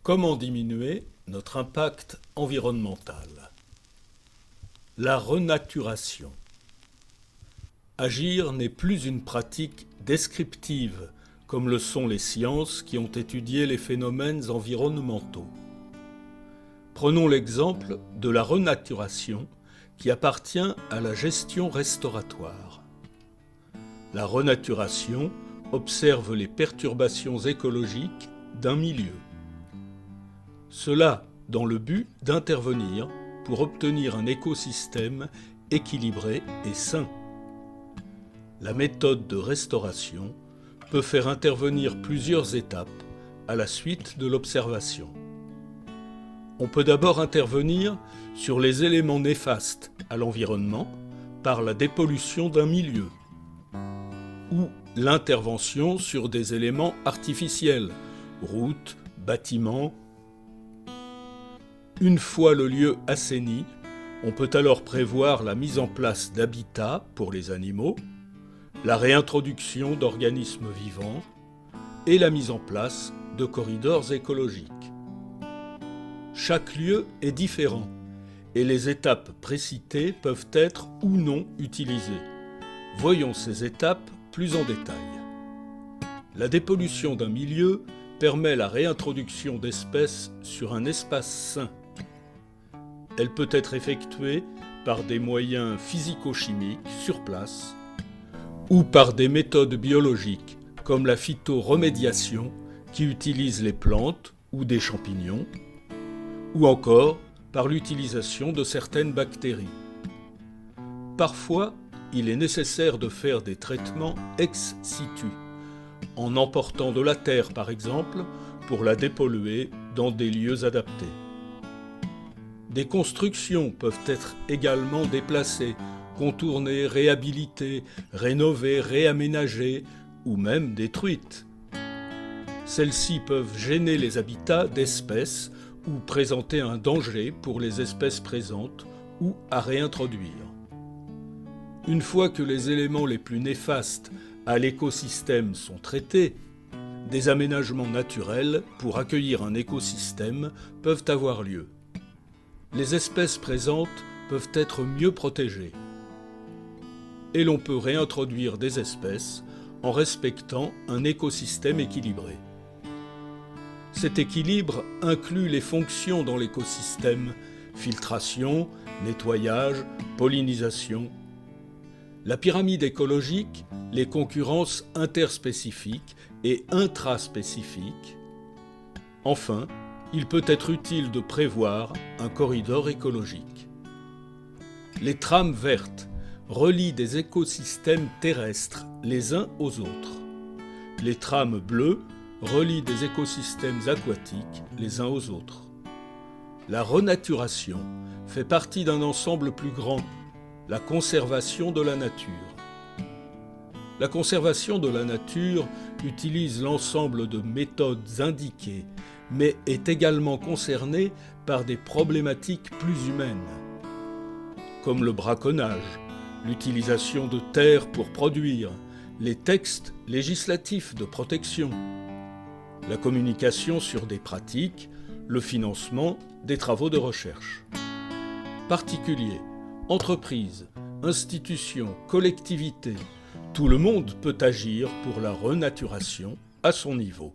Comment diminuer notre impact environnemental? La renaturation. Agir n'est plus une pratique descriptive, comme le sont les sciences qui ont étudié les phénomènes environnementaux. Prenons l'exemple de la renaturation qui appartient à la gestion restauratoire. La renaturation observe les perturbations écologiques d'un milieu. Cela dans le but d'intervenir pour obtenir un écosystème équilibré et sain. La méthode de restauration peut faire intervenir plusieurs étapes à la suite de l'observation. On peut d'abord intervenir sur les éléments néfastes à l'environnement par la dépollution d'un milieu, ou l'intervention sur des éléments artificiels, routes, bâtiments. Une fois le lieu assaini, on peut alors prévoir la mise en place d'habitats pour les animaux, la réintroduction d'organismes vivants et la mise en place de corridors écologiques. Chaque lieu est différent et les étapes précitées peuvent être ou non utilisées. Voyons ces étapes plus en détail. La dépollution d'un milieu permet la réintroduction d'espèces sur un espace sain. Elle peut être effectuée par des moyens physico-chimiques sur place ou par des méthodes biologiques comme la phytoremédiation qui utilise les plantes ou des champignons, ou encore par l'utilisation de certaines bactéries. Parfois, il est nécessaire de faire des traitements ex situ, en emportant de la terre par exemple, pour la dépolluer dans des lieux adaptés. Des constructions peuvent être également déplacées, contournées, réhabilitées, rénovées, réaménagées ou même détruites. Celles-ci peuvent gêner les habitats d'espèces ou présenter un danger pour les espèces présentes ou à réintroduire. Une fois que les éléments les plus néfastes à l'écosystème sont traités, des aménagements naturels pour accueillir un écosystème peuvent avoir lieu. Les espèces présentes peuvent être mieux protégées. Et l'on peut réintroduire des espèces en respectant un écosystème équilibré. Cet équilibre inclut les fonctions dans l'écosystème: filtration, nettoyage, pollinisation. La pyramide écologique, les concurrences interspécifiques et intraspécifiques. Enfin, il peut être utile de prévoir un corridor écologique. Les trames vertes relient des écosystèmes terrestres les uns aux autres. Les trames bleues relient des écosystèmes aquatiques les uns aux autres. La renaturation fait partie d'un ensemble plus grand, la conservation de la nature. La conservation de la nature utilise l'ensemble de méthodes indiquées, mais est également concernée par des problématiques plus humaines, comme le braconnage, l'utilisation de terres pour produire, les textes législatifs de protection, la communication sur des pratiques, le financement des travaux de recherche. Particuliers, entreprises, institutions, collectivités, tout le monde peut agir pour la renaturation à son niveau.